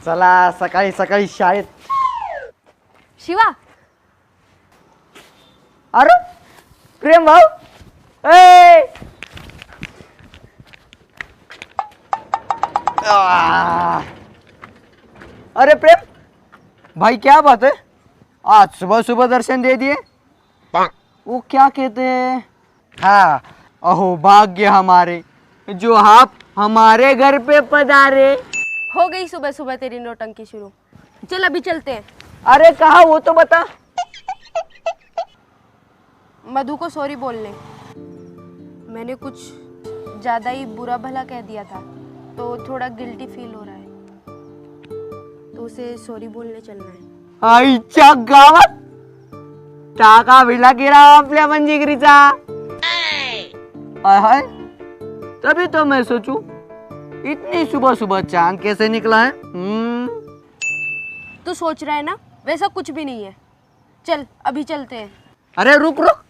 चला सकाळी सकाळी शाळेत. शिवा, अरे प्रेम भाऊ, ए अरे प्रेम भाई, क्या बात है, आज सुबह सुबह दर्शन दे दिए. वो क्या कहते हैं, हाँ, अहो भाग्य हमारे जो आप हमारे घर पे पधारे. हो गई सुबह सुबह तेरी नौटंकी शुरू. चल अभी चलते हैं. अरे कहा वो तो बता. मधु को सॉरी बोलने. मैंने कुछ ज्यादा ही बुरा भला कह दिया था, तो थोड़ा गिल्टी फील हो रहा है, तो उसे सॉरी बोलने चलना है. आईच्या गावात टाका भिडला गिरा आपल्या मंजिगरीचा. हाय, तभी तो मैं सोचूं इतनी सुबह सुबह चांद कैसे निकला है. तू सोच रहा है ना, वैसा कुछ भी नहीं है. चल अभी चलते हैं. अरे रुक रुक,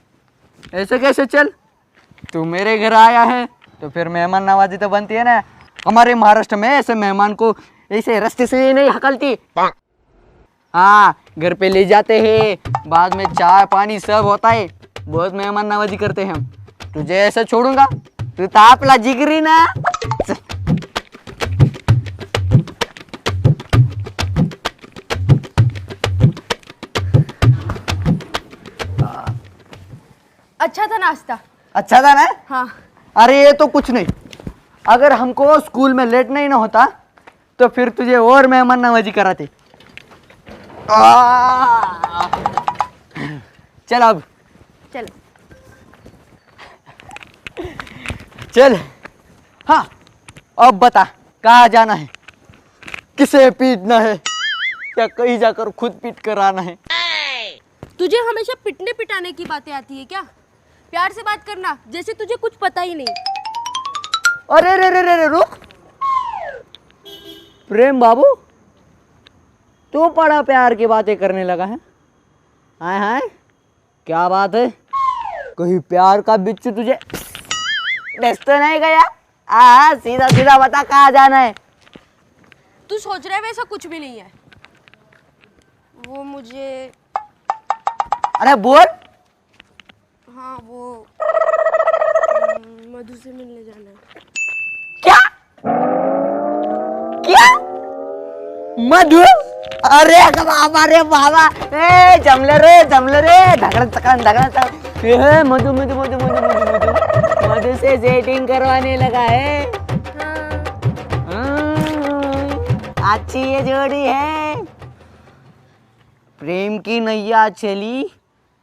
ऐसे कैसे चल. तू मेरे घर आया है तो फिर मेहमान नवाजी तो बनती है ना. हमारे महाराष्ट्र में ऐसे मेहमान को ऐसे रास्ते से नहीं हकलती. हाँ, घर पे ले जाते हैं, बाद में चाय पानी सब होता है, बहुत मेहमान नवाजी करते हैं हम. तुझे ऐसे छोड़ूंगा, तू तो आपला जिगरी ना. अच्छा था नाश्ता. अच्छा था ना. हाँ. अरे ये तो कुछ नहीं, अगर हमको स्कूल में लेट नहीं ना होता तो फिर तुझे और मेहमान नवाजी कराते. चल अब चल. चल. हाँ, अब बता कहाँ जाना है, किसे पीटना है, या कहीं जाकर खुद पीट कर आना है. तुझे हमेशा पिटने पिटाने की बातें आती है क्या? प्यार से बात करना, जैसे तुझे कुछ पता ही नहीं. अरे रे रे रे रे रुक. प्रेम बाबू, तू बड़ा प्यार की बातें करने लगा है. हाय हाय, क्या बात है, कहीं प्यार का बिच्छू तुझे डस तो नहीं गया. सीधा सीधा बता कहाँ जाना है. तू सोच रहा है वैसा कुछ भी नहीं है. वो मुझे, अरे बोल. हाँ वो मधु से मिलने जाना है. क्या क्या मधु. अरे अरे बाबा, ए जमले रे धगड़ चकन. ए मधु मधु मधु मधु मधु मधु मधु से सेटिंग करवाने लगा है. अच्छी ये जोड़ी है. प्रेम की नैया चली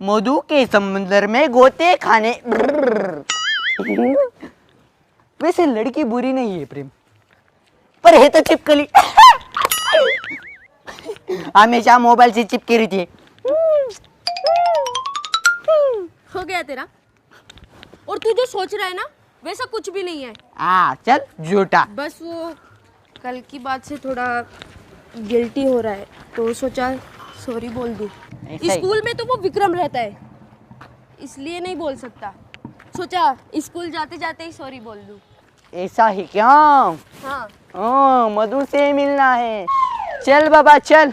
मधु के समंदर में गोते खाने. वैसे लड़की बुरी नहीं है प्रेम, पर है तो चिपकली. हमेशा मोबाइल से चिपकी रहती है. हो गया तेरा. और तू जो सोच रहा है ना, वैसा कुछ भी नहीं है. चल झूठा. बस वो कल की बात से थोड़ा गिल्टी हो रहा है, तो सोचा सॉरी बोल दूं. स्कूल में तो वो विक्रम रहता है, इसलिए नहीं बोल सकता. सोचा स्कूल जाते जाते ही सॉरी बोल दूं. ऐसा ही क्या. हाँ. मधु से मिलना है. चल बाबा चल,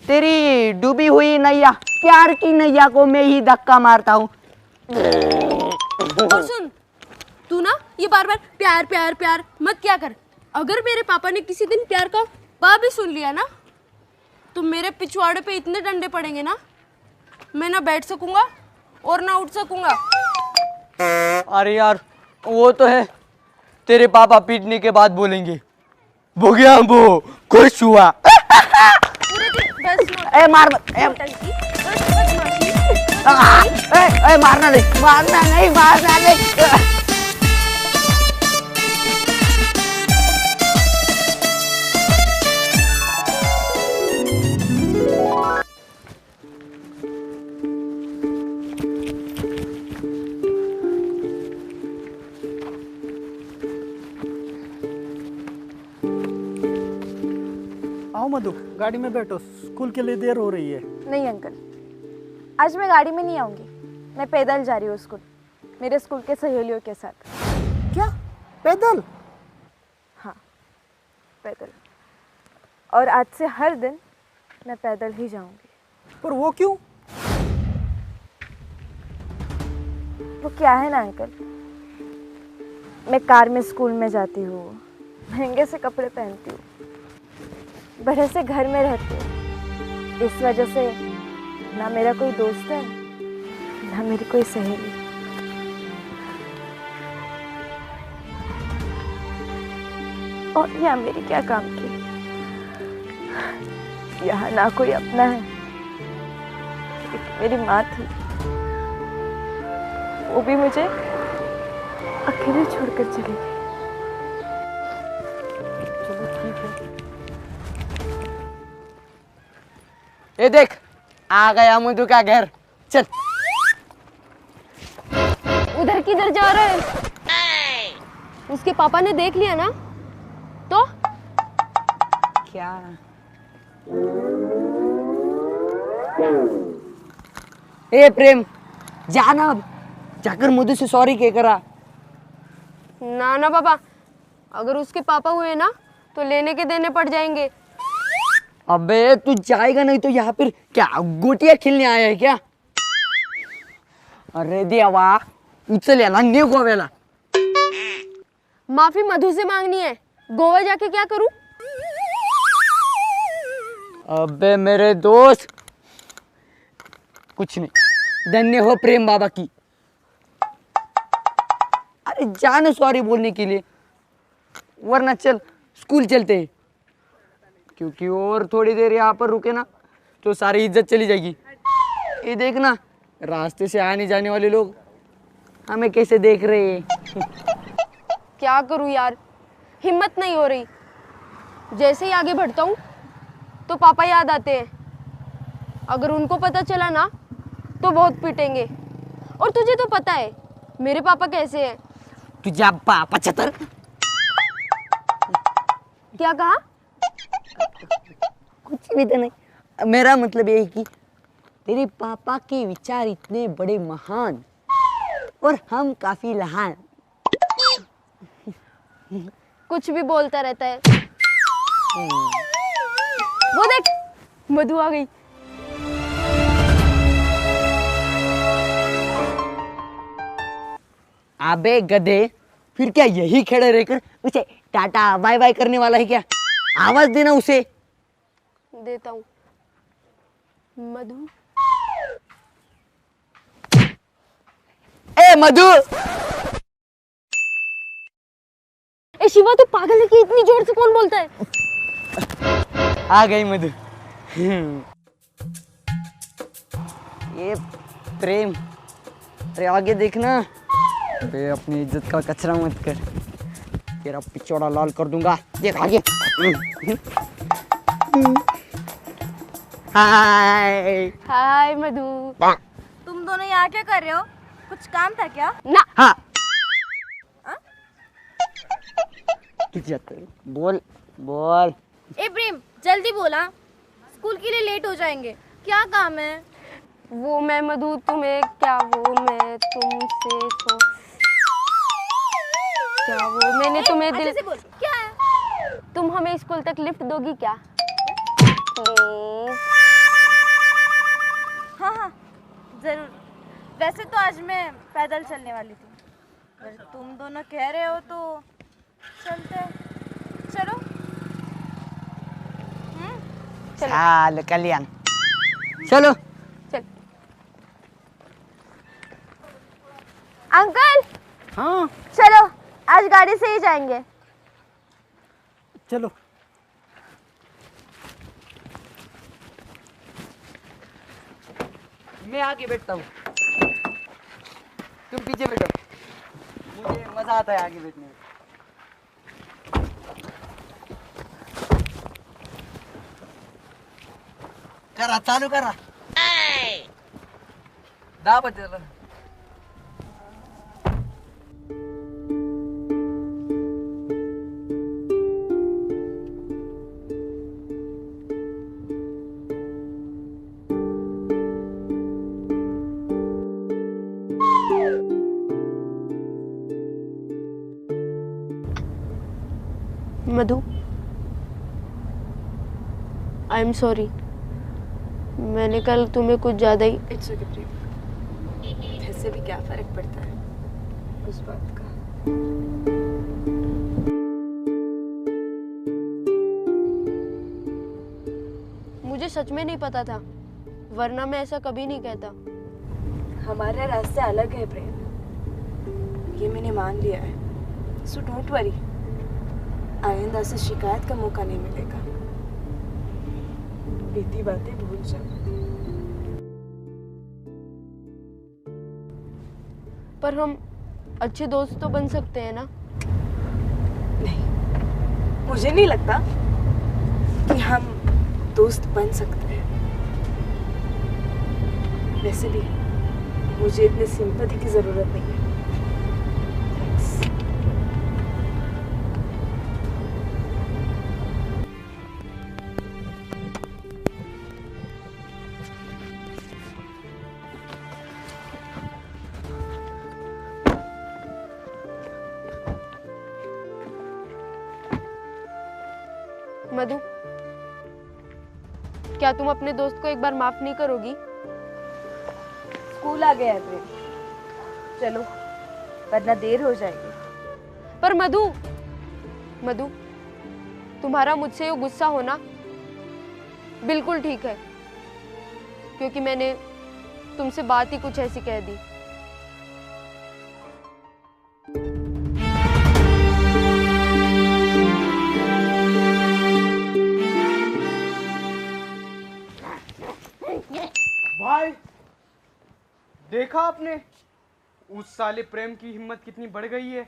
तेरी डूबी हुई नैया, प्यार की नैया को मैं ही धक्का मारता हूँ. और सुन, तू ना ये बार बार प्यार प्यार प्यार मत क्या कर. अगर मेरे पापा ने किसी दिन प्यार का पा भी सुन लिया ना, तो मेरे पिछवाड़े पे इतने डंडे पड़ेंगे ना, मैं ना बैठ सकूंगा और ना उठ सकूंगा. अरे यार, वो तो है, तेरे पापा पीटने के बाद बोलेंगे वो गया वो खुश हुआ. ए मार मत. मारना नहीं. आओ मधु, गाड़ी में बैठो, स्कूल के लिए देर हो रही है. नहीं अंकल, आज मैं गाड़ी में नहीं आऊंगी. मैं पैदल जा रही हूँ स्कूल, मेरे स्कूल के सहेलियों के साथ. क्या पैदल? हाँ पैदल. और आज से हर दिन मैं पैदल ही जाऊंगी। पर वो क्यों? वो क्या है ना अंकल, मैं कार में स्कूल में जाती हूँ, महंगे से कपड़े पहनती हूँ, बड़े से घर में रहती हूँ। इस वजह से ना मेरा कोई दोस्त है ना मेरी कोई सहेली। और यहाँ मेरी क्या काम की? यहाँ ना कोई अपना है, एक मेरी माँ थी, वो भी मुझे अकेले छोड़कर चली गई। चलो ठीक है। ये देख, आ गया मधु का घर। चल। उधर किधर जा रहा है? उसके पापा ने देख लिया ना तो? क्या? ए प्रेम, जाना अब, जाकर मधु से सॉरी कह करा। ना ना पापा, अगर उसके पापा हुए ना तो लेने के देने पड़ जाएंगे। अबे तू जाएगा नहीं तो यहाँ पर क्या गोटियां खेलने आया है क्या? अरे देवा, उचल ना न्यू गोवेला। माफी मधु से मांगनी है, गोवा जाके क्या करूं? अबे मेरे दोस्त, कुछ नहीं, धन्य हो प्रेम बाबा की। अरे जाने सॉरी बोलने के लिए, वरना चल स्कूल चलते हैं, क्योंकि और थोड़ी देर यहाँ पर रुके ना तो सारी इज्जत चली जाएगी। ये देखना, रास्ते से आने जाने वाले लोग हमें कैसे देख रहे हैं। क्या करूं यार, हिम्मत नहीं हो रही। जैसे ही आगे बढ़ता हूँ तो पापा याद आते हैं। अगर उनको पता चला ना तो बहुत पीटेंगे। और तुझे तो पता है मेरे पापा कैसे हैं। तुझा बाप 75। क्या कहा? कुछ भी तो नहीं, मेरा मतलब ये है कि तेरे पापा के विचार इतने बड़े महान और हम काफी लहान। कुछ भी बोलता रहता है। वो देख, मधु आ गई। अबे गधे, फिर क्या यही खड़े रहकर उसे टाटा बाय बाय करने वाला है क्या? आवाज देना उसे। देता हूँ। मधु, ए मधु। ए शिवा, तू पागल है कि इतनी जोर से कौन बोलता है? आ गई मधु। ये प्रेम, अरे आगे देखना। अरे अपनी इज्जत का कचरा मत कर, तेरा पिछोड़ा लाल कर दूंगा। देख आगे। हाय। हाय मधु। तुम दोनों यहाँ क्या कर रहे हो? कुछ काम था क्या? ना। हाँ। बोल बोल। ए प्रेम, जल्दी बोला, स्कूल के लिए लेट हो जाएंगे। क्या काम है? वो मैं मधु तुम्हें क्या, वो मैं तुमसे तो क्या, वो मैंने तुम्हें दिल से बोल, क्या है? तुम हमें स्कूल तक लिफ्ट दोगी क्या? हाँ हाँ जरूर। वैसे तो आज मैं पैदल चलने वाली थी, पर तुम दोनों कह रहे हो तो चलते हैं। चलो। चल कल्याण, चलो। चल। अंकल, हाँ चलो, आज गाड़ी से ही जाएंगे। चलो। मैं आगे बैठता हूँ, तुम पीछे बैठो। मुझे मजा आता है आगे बैठने में। करा चालू करा। दाब चलो। मधु, आई एम सॉरी, मैंने कल तुम्हें कुछ ज़्यादा ही। इट्स ओके प्रेम, वैसे भी क्या फर्क पड़ता है उस बात का। मुझे सच में नहीं पता था, वरना मैं ऐसा कभी नहीं कहता। हमारे रास्ते अलग है प्रेम, ये मैंने मान लिया है, सो डोंट वरी, आइंदा से शिकायत का मौका नहीं मिलेगा। बीती बातें भूल जाओ। पर हम अच्छे दोस्त तो बन सकते हैं ना? नहीं, मुझे नहीं लगता कि हम दोस्त बन सकते हैं। वैसे भी मुझे इतनी सिंपैथी की जरूरत नहीं है। थैंक्स। मधु, क्या तुम अपने दोस्त को एक बार माफ नहीं करोगी? स्कूल आ गया है प्रेम, चलो वरना देर हो जाएगी। पर मधु, मधु, तुम्हारा मुझसे ये गुस्सा होना बिल्कुल ठीक है, क्योंकि मैंने तुमसे बात ही कुछ ऐसी कह दी। भाई देखा आपने उस साले प्रेम की हिम्मत कितनी बढ़ गई है।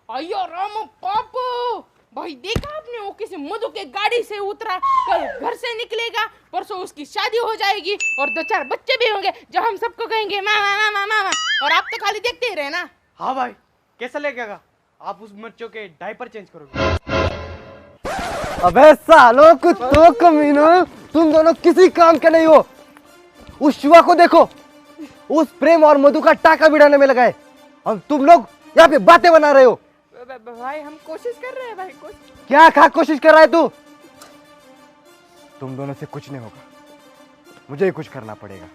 अयो राम पापू, भाई देखा आपने वो किसी मधु के गाड़ी से उतरा, कल घर से निकलेगा, परसों उसकी शादी हो जाएगी और 2-4 बच्चे भी होंगे जो हम सबको कहेंगे मामा मामा मामा, और आप तो खाली देखते ही रहे ना। हाँ भाई, कैसा लगेगा आप उस बच्चों के डायपर चेंज करोगे। अबे सालो कुत्तों कमीनों, तुम दोनों किसी काम के नहीं हो। उस शिवा को देखो, उस प्रेम और मधु का टाका भिड़ाने में लगा है, और तुम लोग यहाँ पे बातें बना रहे हो। भाई हम कोशिश कर रहे हैं भाई, क्या कोशिश कर रहा है तू? तुम दोनों से कुछ नहीं होगा, मुझे ही कुछ करना पड़ेगा।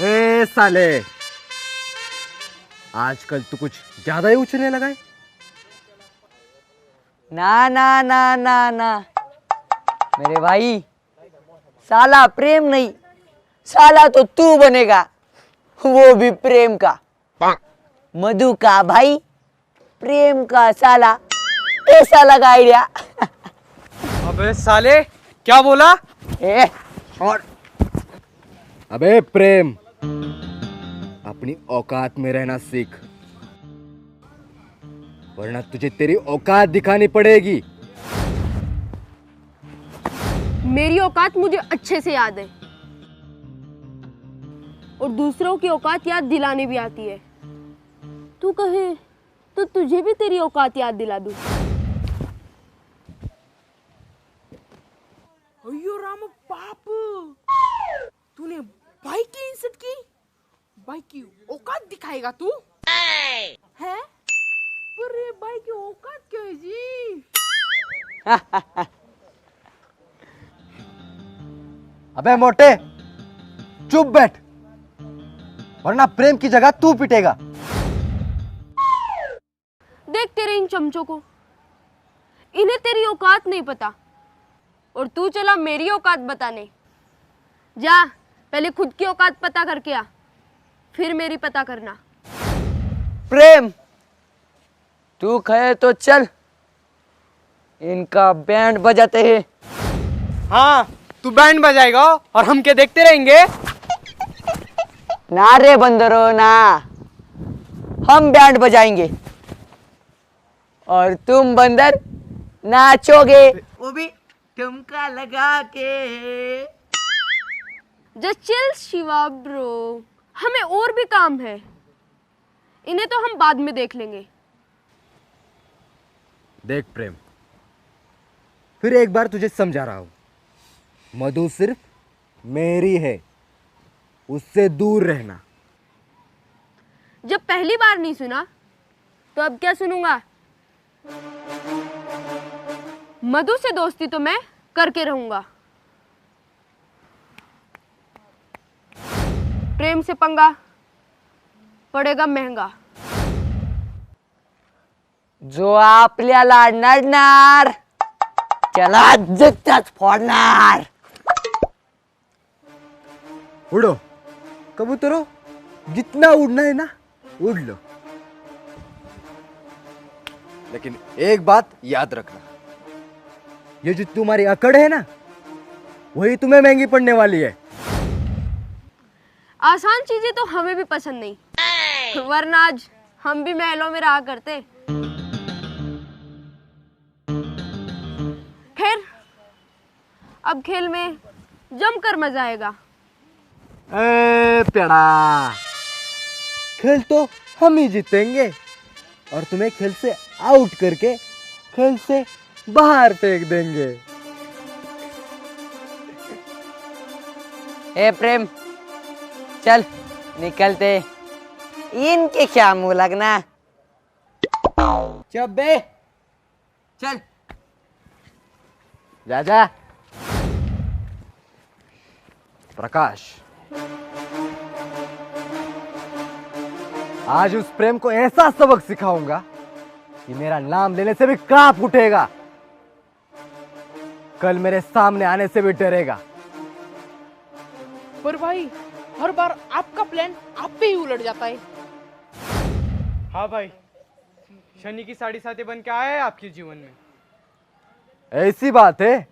ए साले, आजकल तू कुछ ज्यादा ही उछलने लगा है। ना ना ना ना ना मेरे भाई, साला प्रेम नहीं, साला तो तू बनेगा, वो भी प्रेम का। मधु का भाई, प्रेम का साला। कैसा लगा आइडिया? अबे साले क्या बोला? ए और अबे प्रेम, अपनी औकात में रहना सीख, वरना तुझे तेरी औकात दिखानी पड़ेगी। मेरी औकात मुझे अच्छे से याद है, और दूसरों की औकात याद दिलानी भी आती है। तू कहे तो तुझे भी तेरी औकात याद दिला दूं। अयो राम पापू, तूने भाई की इज्जत की, भाई की औकात दिखाएगा तू है? अरे भाई की औकात क्यों है जी? अबे मोटे, चुप बैठ, वरना प्रेम की जगह तू पिटेगा। देख तेरे इन चमचों को, इन्हें तेरी औकात नहीं पता, और तू चला मेरी औकात बताने। जा पहले खुद की औकात पता करके आ, फिर मेरी पता करना। प्रेम, तू कहे तो चल, इनका बैंड बजाते हैं। हाँ, तू बैंड बजाएगा और हम क्या देखते रहेंगे? ना रे बंदरो ना, हम बैंड बजाएंगे और तुम बंदर नाचोगे, वो भी ठुमका लगा के। जस्ट चिल शिवा ब्रो, हमें और भी काम है, इन्हें तो हम बाद में देख लेंगे। देख प्रेम, फिर एक बार तुझे समझा रहा हूं, मधु सिर्फ मेरी है, उससे दूर रहना। जब पहली बार नहीं सुना तो अब क्या सुनूंगा? मधु से दोस्ती तो मैं करके रहूंगा, प्रेम से पंगा पड़ेगा महंगा। जो आपल्याला नडणार त्याला जिद्दच फोडणार। उड़ो कबूतरों, जितना उड़ना है ना उड़ लो, लेकिन एक बात याद रखना, ये जो तुम्हारी अकड़ है ना वही तुम्हें महंगी पड़ने वाली है। आसान चीजें तो हमें भी पसंद नहीं, वरना आज हम भी महलों में रहा करते। खैर, अब खेल में जमकर मजा आएगा। ए पेड़ा, खेल तो हम ही जीतेंगे और तुम्हें खेल से आउट करके खेल से बाहर फेंक देंगे। ए प्रेम, चल निकलते, इनके क्या मुंह लगना। चल बे, चल जा जा। प्रकाश, आज उस प्रेम को ऐसा सबक सिखाऊंगा कि मेरा नाम लेने से भी कांप उठेगा, कल मेरे सामने आने से भी डरेगा। पर भाई, हर बार आपका प्लान आप पे ही उलट जाता है। हाँ भाई, शनि की साढ़े साथी बन के आया है आपके जीवन में। ऐसी बात है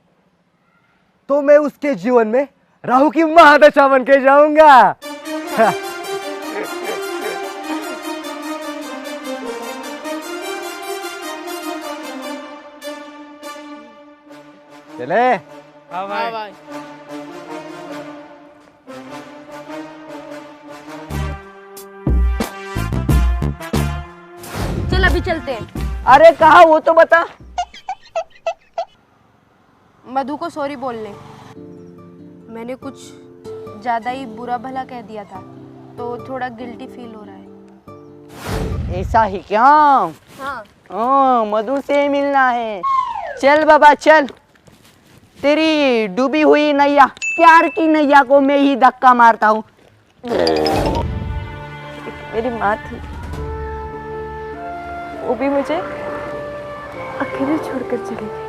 तो मैं उसके जीवन में राहु की महादशा बन के जाऊंगा। चले। हाँ हाँ भाई। भाई। चल अभी चलते हैं। अरे कहा वो तो बता। मधु को सॉरी बोल ले, मैंने कुछ ज्यादा ही बुरा भला कह दिया था तो थोड़ा गिल्टी फील हो रहा है। ऐसा ही क्या? हाँ, मधु से मिलना है। चल बाबा चल, तेरी डूबी हुई नैया, प्यार की नैया को मैं ही धक्का मारता हूँ। मेरी माँ थी, वो भी मुझे अकेले छोड़कर चली गई।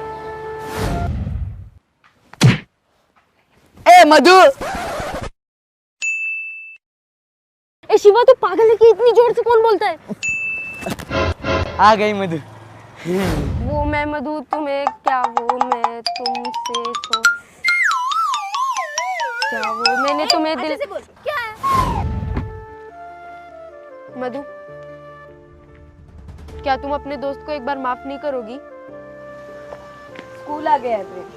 ए मधु, ए शिवा तू पागल है कि इतनी जोर से कौन बोलता है? आ गई मधु। वो मैं मधु तुम्हें क्या, वो मैं तुमसे तो क्या, वो मैंने तुम्हें दिल से बोल क्या है? मधु, क्या तुम अपने दोस्त को एक बार माफ नहीं करोगी? स्कूल आ गया है प्रेम,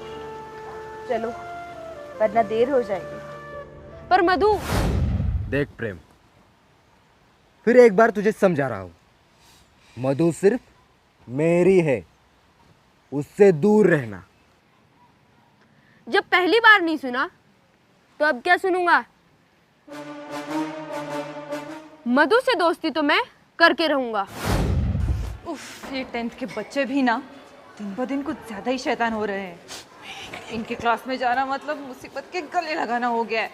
चलो वरना देर हो जाएगी। पर मधु, देख प्रेम, फिर एक बार तुझे समझा रहा हूं, मधु सिर्फ मेरी है, उससे दूर रहना। जब पहली बार नहीं सुना तो अब क्या सुनूंगा? मधु से दोस्ती तो मैं करके रहूंगा। उफ, ये 10th के बच्चे भी ना दिन ब दिन कुछ ज्यादा ही शैतान हो रहे हैं। इनके क्लास में जाना मतलब मुसीबत के गले लगाना हो गया है।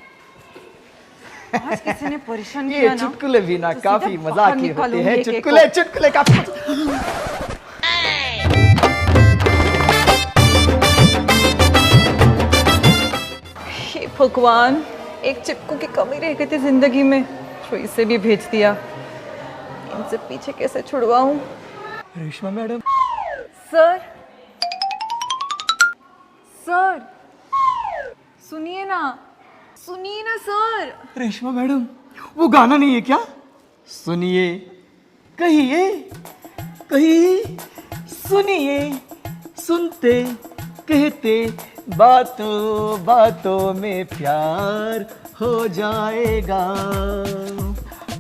आज किसी ने परेशान किया ना, चुटकुले भी ना तो काफी सीधा मजाक बाहर की होती निकालूंगी है। एक एक चुटकुले को। चुटकुले काफी। हे भगवान, एक चिपकू की कमी रह गई थी जिंदगी में, जो इसे भी भेज दिया। इनसे पीछे कैसे छुड़वाऊं? रेशमा मैडम, सर, सर, सुनिए ना सर। रेशमा मैडम, वो गाना नहीं है क्या? सुनिए, कहिए, कहिए, सुनिए, सुनते कहते बातों बातों में प्यार हो जाएगा,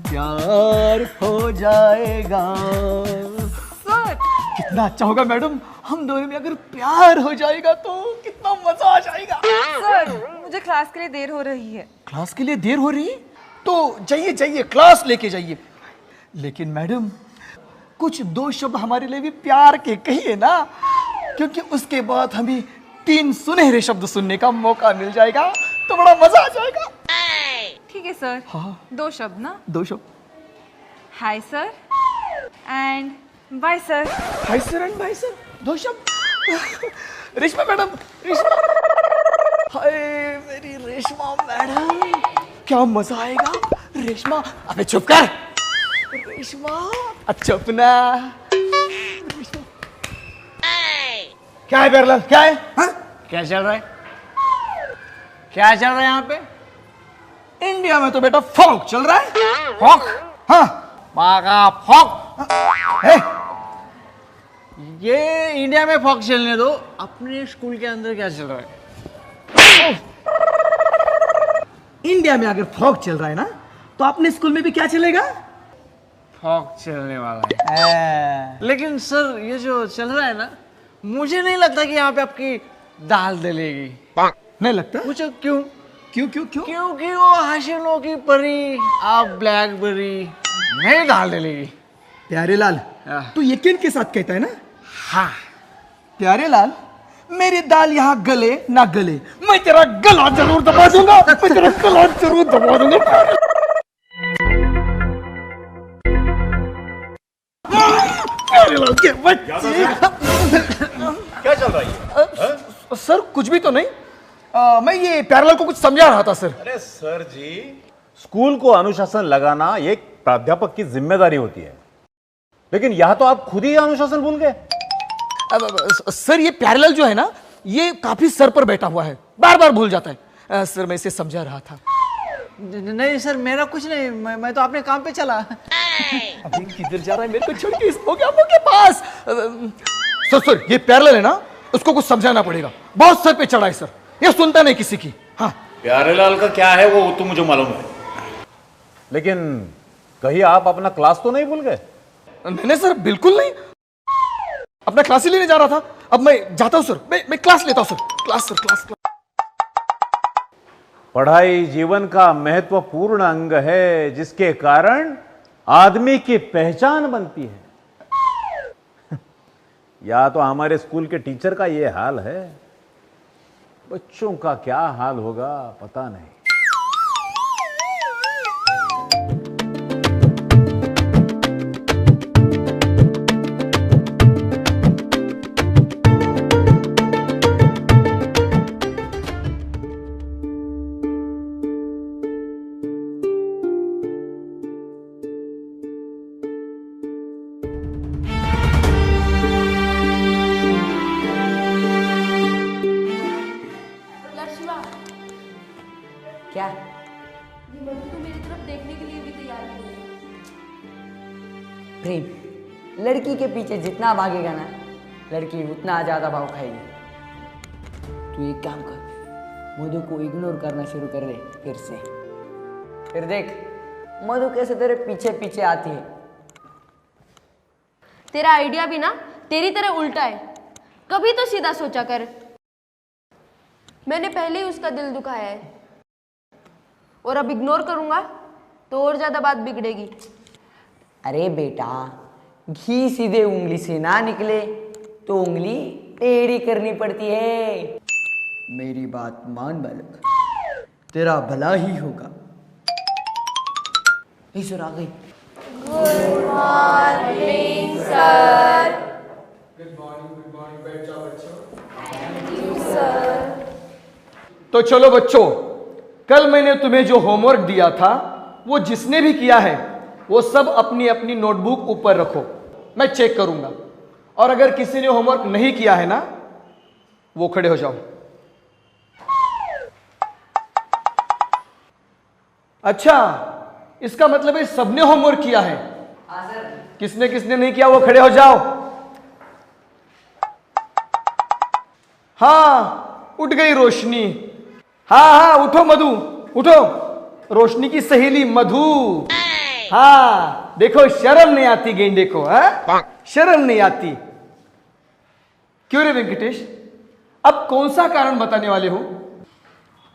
प्यार हो जाएगा। सर, कितना अच्छा होगा मैडम, हम दोनों में अगर प्यार हो जाएगा तो कितना मजा आ जाएगा। सर मुझे क्लास के लिए देर हो रही है। क्लास के लिए देर हो रही है तो जाइए जाइए क्लास लेके जाइए। लेकिन मैडम कुछ दो शब्द हमारे लिए भी प्यार के कहिए ना, क्योंकि उसके बाद हमें 3 सुनहरे शब्द सुनने का मौका मिल जाएगा तो बड़ा मजा आ जाएगा। ठीक है सर। हाँ। 2 शब्द ना। 2 शब्द। Hi sir and bye sir. Hi sir and bye sir, 2 शब्द। रेशमा मैडम, रेशमा, हाय मेरी रेशमा मैडम, क्या मजा आएगा। रेशमा, अबे चुप कर। रेशमा, अच्छा अपना रेशमा। क्या है प्यारेलाल, क्या है? हाँ? क्या चल रहा है? क्या चल रहा है यहाँ पे? इंडिया में तो बेटा फोक चल रहा है। फोक? हाँ, पागा फोक। है? ये इंडिया में फॉक चलने दो, अपने स्कूल के अंदर क्या चल रहा है? इंडिया में अगर फोक चल रहा है ना तो अपने स्कूल में भी क्या चलेगा? फॉक चलने वाला है। लेकिन सर ये जो चल रहा है ना, मुझे नहीं लगता कि यहाँ पे आपकी दाल डलेगी। नहीं लगता? पूछो क्यों? क्यों क्यों क्यों? क्योंकि वो हसीनों की परी, आप ब्लैकबेरी, नहीं दाल डलेगी। प्यारेलाल, हाँ। तू यकीन के साथ कहता है ना? हाँ। प्यारेलाल, मेरी दाल यहाँ गले ना गले, मैं तेरा गला जरूर दबा दूंगा। मैं तेरा गला जरूर दबा दूंगा। प्यारेलाल के बच्चे। क्या चल रहा है? सर कुछ भी तो नहीं, मैं ये प्यारेलाल को कुछ समझा रहा था सर। अरे सर जी, स्कूल को अनुशासन लगाना एक प्राध्यापक की जिम्मेदारी होती है, लेकिन यहां तो आप खुद ही अनुशासन भूल गए। सर ये प्यारेलाल जो है ना, ये काफी सर पर बैठा हुआ है, बार बार भूल जाता है। सर मैं इसे समझा रहा था। नहीं सर, मेरा कुछ नहीं, मैं तो अपने काम पे चला। अभी किधर जा रहा है मेरे को छोड़ के इस मोगैम्बो के पास? सर ये प्यारेलाल है ना, उसको कुछ समझाना पड़ेगा। बहुत सर पे चढ़ा है सर, ये सुनता नहीं किसी की। हाँ, प्यारेलाल का क्या है वो तो मुझे मालूम है, लेकिन कहीं आप अपना क्लास तो नहीं भूल गए? नहीं सर, बिल्कुल नहीं, अपना क्लास ही लेने जा रहा था। अब मैं जाता हूँ सर, मैं क्लास लेता हूँ sir. Class sir, class class. पढ़ाई जीवन का महत्वपूर्ण अंग है, जिसके कारण आदमी की पहचान बनती है। या तो हमारे स्कूल के टीचर का ये हाल है, बच्चों का क्या हाल होगा पता नहीं। क्या? ये मधु तो मेरी तरफ देखने के लिए भी तैयार नहीं है। प्रेम, लड़की के पीछे जितना भागेगा ना, लड़की उतना ज्यादा भाव खाएगी। तू एक काम कर, मधु को इग्नोर करना शुरू कर दे फिर से। फिर देख मधु कैसे तेरे पीछे पीछे आती है। तेरा आइडिया भी ना तेरी तरह उल्टा है, कभी तो सीधा सोचा कर। मैंने पहले ही उसका दिल दुखाया है, और अब इग्नोर करूंगा तो और ज्यादा बात बिगड़ेगी। अरे बेटा, घी सीधे उंगली से ना निकले तो उंगली टेढ़ी करनी पड़ती है। मेरी बात मान बालक, तेरा भला ही होगा। सर आ गई। तो चलो बच्चों, कल मैंने तुम्हें जो होमवर्क दिया था वो जिसने भी किया है वो सब अपनी अपनी नोटबुक ऊपर रखो, मैं चेक करूंगा। और अगर किसी ने होमवर्क नहीं किया है ना, वो खड़े हो जाओ। अच्छा, इसका मतलब है सबने होमवर्क किया है। किसने किसने नहीं किया वो खड़े हो जाओ। हाँ, उठ गई रोशनी। हाँ हाँ, उठो मधु, उठो। रोशनी की सहेली मधु। हाँ, देखो शर्म नहीं आती गेंडे को, हाँ? शर्म नहीं आती। क्यों रे वेंकटेश, अब कौन सा कारण बताने वाले हो?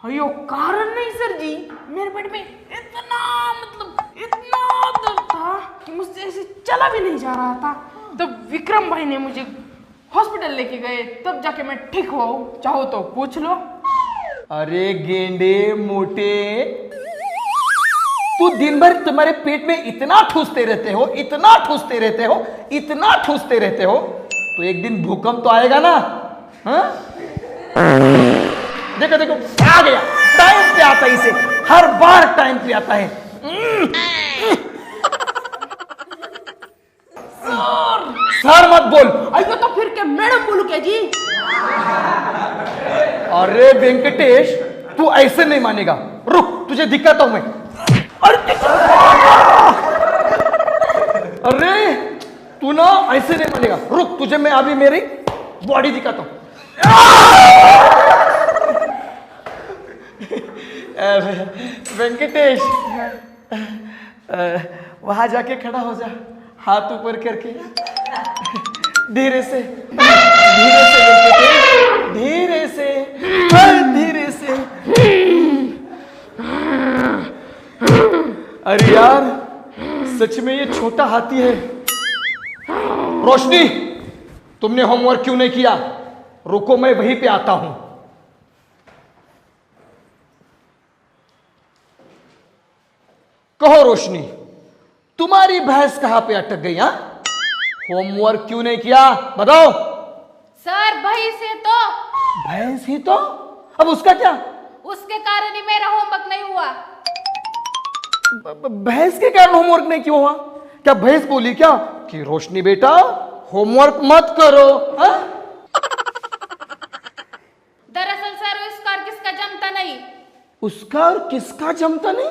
अयो कारण नहीं सर जी, मेरे पेट में इतना दर्द था कि मुझसे ऐसे चला भी नहीं जा रहा था। तब विक्रम भाई ने मुझे हॉस्पिटल लेके गए, तब जाके मैं ठीक हुआ हूँ। चाहो तो पूछ लो। अरे गेंडे मोटे, तू दिन भर तुम्हारे पेट में इतना ठूसते रहते हो, इतना ठूसते रहते हो, इतना ठूसते रहते हो, तो एक दिन भूकंप तो आएगा ना? हाँ? देखो देखो आ गया, टाइम पे आता है इसे, हर बार टाइम पे आता है। सर मत बोल। अयो तो फिर क्या मैडम बोलू क्या जी? अरे वेंकटेश, तू ऐसे नहीं मानेगा, रुक तुझे दिखाता हूं मैं। अरे तू ना ऐसे नहीं मानेगा, रुक तुझे मैं अभी मेरी बॉडी दिखाता हूं। वेंकटेश, वहां जाके खड़ा हो जा, हाथ ऊपर करके, धीरे से वेंकटेश, धीरे से, धीरे से। अरे यार, सच में ये छोटा हाथी है। रोशनी, तुमने होमवर्क क्यों नहीं किया? रुको मैं वहीं पे आता हूं। कहो रोशनी, तुम्हारी भैंस कहां पे अटक गई? हाँ, होमवर्क क्यों नहीं किया बताओ। सर भाई से तो भैंस ही तो, अब उसका क्या? उसके कारण ही मेरा होमवर्क नहीं हुआ। भैंस के कारण होमवर्क नहीं क्यों हुआ? क्या भैंस बोली क्या कि रोशनी बेटा होमवर्क मत करो? हाँ? दरअसल सर उसका और किसका जमता नहीं। उसका और किसका जमता नहीं?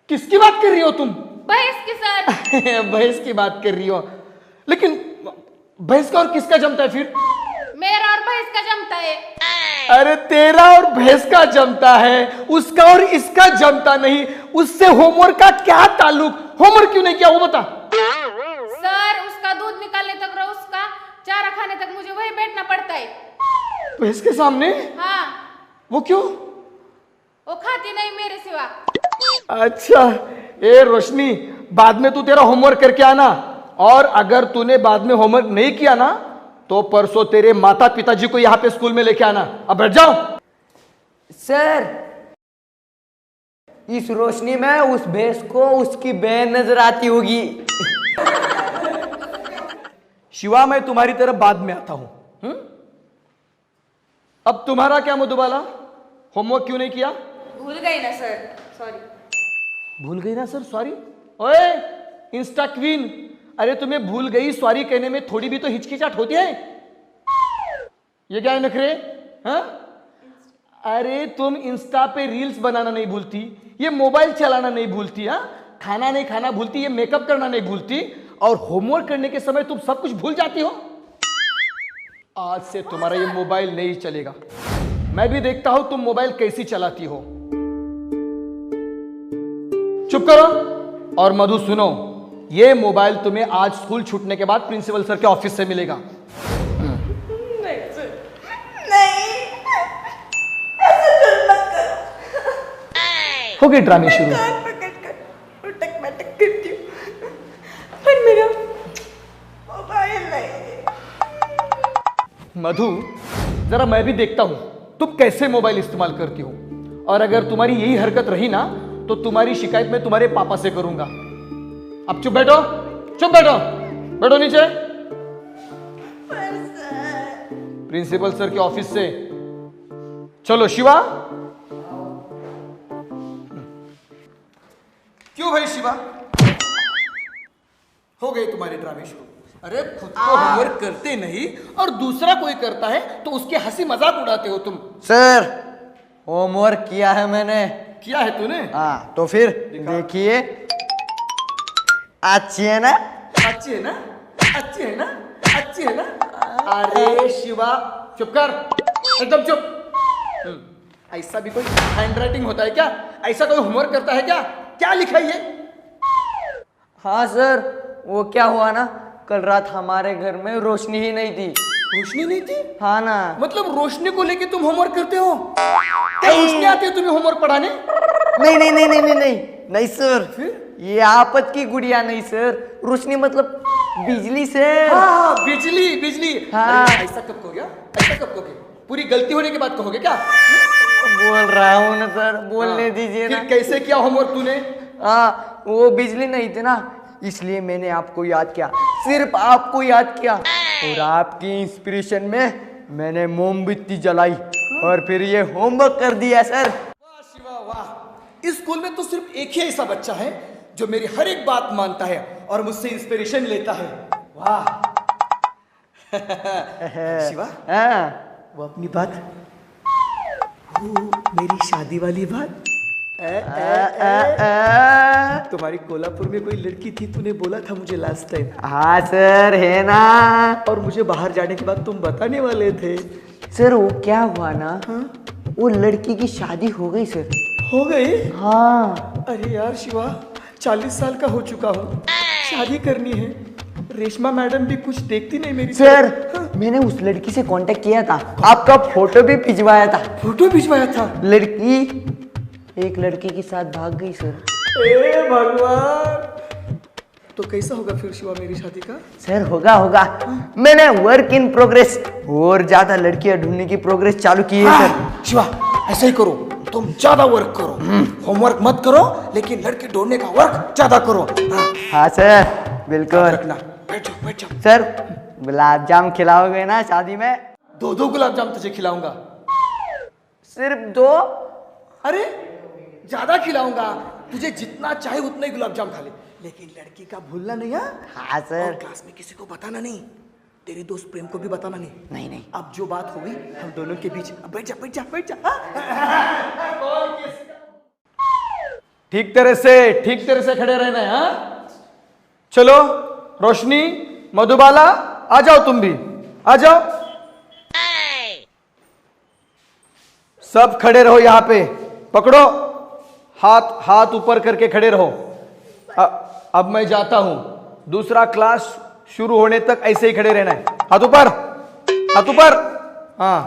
किसकी बात कर रही हो तुम? भैंस की सर। भैंस की बात कर रही हो, लेकिन भैंस का और किसका जमता है फिर? मेरा और भैंस का जमता है। अरे तेरा और भैंस का जमता है, उसका और इसका जमता नहीं। उससे होमवर्क का क्या ताल्लुक? होमवर्क क्यों नहीं किया वो बता। सर उसका दूध निकालने तक और उसका चारा खाने तक मुझे वही बैठना पड़ता है। भैंस के सामने? हाँ। वो क्यों? वो खाती नहीं मेरे सिवा। अच्छा, ए रोशनी, बाद में तू तेरा होमवर्क करके आना, और अगर तूने बाद में होमवर्क नहीं किया ना तो परसों तेरे माता पिताजी को यहां पे स्कूल में लेके आना। अब बैठ जाओ। सर, इस रोशनी में उस भैंस को उसकी बहन नजर आती होगी। शिवा, मैं तुम्हारी तरफ बाद में आता हूं। अब तुम्हारा क्या मधुबाला, होमवर्क क्यों नहीं किया? भूल गई ना सर, सॉरी। भूल गई ना सर, सॉरी। ओए इंस्टा क्वीन, अरे तुम्हें भूल गई सॉरी कहने में थोड़ी भी तो हिचकिचाहट होती है। ये क्या है नखरे? हाँ? अरे तुम इंस्टा पे रील्स बनाना नहीं भूलती, ये मोबाइल चलाना नहीं भूलती, हाँ, खाना नहीं खाना भूलती, ये मेकअप करना नहीं भूलती, और होमवर्क करने के समय तुम सब कुछ भूल जाती हो। आज से तुम्हारा ये मोबाइल नहीं चलेगा। मैं भी देखता हूं तुम मोबाइल कैसी चलाती हो। चुप करो। और मधु सुनो, ये मोबाइल तुम्हें आज स्कूल छूटने के बाद प्रिंसिपल सर के ऑफिस से मिलेगा। नहीं सर, नहीं, ऐसे मत करो। हो गई ड्रामे शुरू। कान पकड़ कर उटक बैठक करती हूँ, पर मेरा मोबाइल नहीं। मधु, जरा मैं भी देखता हूं तुम कैसे मोबाइल इस्तेमाल करती हो, और अगर तुम्हारी यही हरकत रही ना तो तुम्हारी शिकायत मैं तुम्हारे पापा से करूंगा। अब चुप बैठो, चुप बैठो, बैठो नीचे। प्रिंसिपल सर के ऑफिस से चलो। शिवा, क्यों भाई शिवा, हो गए तुम्हारे ड्रामे शुरू। अरे खुद को होमवर्क करते नहीं और दूसरा कोई करता है तो उसके हंसी मजाक उड़ाते हो तुम। सर, होमवर्क किया है मैंने। किया है तूने? हाँ, तो फिर देखिए, अच्छी है ना? अच्छी है ना? अच्छी है ना? अच्छी है ना? अरे शिवा, चुप कर, एकदम चुप। ऐसा भी कोई हैंड राइटिंग होता है क्या? ऐसा कोई होमवर्क करता है क्या? क्या लिखा है ये? हाँ सर, वो क्या हुआ ना, कल रात हमारे घर में रोशनी ही नहीं थी, रोशनी नहीं थी? हाँ ना। मतलब रोशनी को लेके तुम होमवर्क करते हो? क्या रोशनी आती है तुम्हें होमवर्क पढ़ाने? नहीं नहीं नहीं नहीं नहीं नहीं नहीं सर, ये आपत की गुड़िया नहीं सर, रोशनी मतलब बिजली से। हाँ, बिजली बिजली। हाँ। अरे, ऐसा कब कहोगे? ऐसा कब कहोगे? पूरी गलती होने के बाद कहोगे क्या? बोल रहा हूँ ना सर, बोलने दीजिए ना। फिर कैसे किया होमवर्क तूने? हाँ, वो बिजली नहीं थी ना, इसलिए मैंने आपको याद किया, सिर्फ आपको याद किया, और आपकी इंस्पिरेशन में मैंने मोमबत्ती जलाई और फिर ये होमवर्क कर दिया सर। वाह शिवा वाह, इस स्कूल में तो सिर्फ एक ही ऐसा बच्चा है जो मेरी हर एक बात मानता है और मुझसे इंस्पिरेशन लेता है। वाह। शिवा, हाँ, वो अपनी बात, वो मेरी शादी वाली बात। तुम्हारी कोल्हापुर में कोई लड़की थी, तूने बोला था मुझे लास्ट टाइम। हाँ सर, है ना। और मुझे बाहर जाने के बाद तुम बताने वाले थे। सर वो क्या हुआ ना, वो लड़की की शादी हो गई सर। हो गई? हाँ। अरे यार शिवा, 40 साल का हो चुका हूँ, शादी करनी है। रेशमा मैडम भी कुछ देखती नहीं मेरी सर, तरफ। मैंने उस लड़की से कांटेक्ट किया था, आपका फोटो भी भिजवाया था। फोटो भिजवाया था? लड़की एक लड़के के साथ भाग गई सर। ए भगवान, तो कैसा होगा फिर शिवा मेरी शादी का? सर होगा होगा, मैंने वर्क इन प्रोग्रेस और ज्यादा लड़कियां ढूंढने की प्रोग्रेस चालू की है सर। शिवा ऐसा ही करो, तुम ज्यादा वर्क करो, होमवर्क मत करो, लेकिन लड़की ढूंढने का वर्क ज्यादा करो। हाँ सर, बिल्कुल। रखना, बैठ जाओ बैठ जाओ। सर, गुलाब जाम खिलाओगे ना शादी में? 2 गुलाब जाम तुझे खिलाऊंगा। सिर्फ 2? अरे ज्यादा खिलाऊंगा, तुझे जितना चाहे उतना ही गुलाब जाम खा ले, लेकिन लड़की का भूलना नहीं। हाँ और सर। क्लास में किसी को बताना नहीं, तेरे दोस्त प्रेम को भी बताना नहीं। नहीं नहीं। अब जो बात हो गई हम दोनों के बीच, अब बैठ जा बैठ जा बैठ जा। ठीक तरह से खड़े रहना है। हाँ, चलो रोशनी, मधुबाला, आ जाओ, तुम भी आ जाओ। सब खड़े रहो यहाँ पे, पकड़ो हाथ ऊपर करके खड़े रहो। अब मैं जाता हूं, दूसरा क्लास शुरू होने तक ऐसे ही खड़े रहना है। हाथ ऊपर, हाथ ऊपर। हाँ।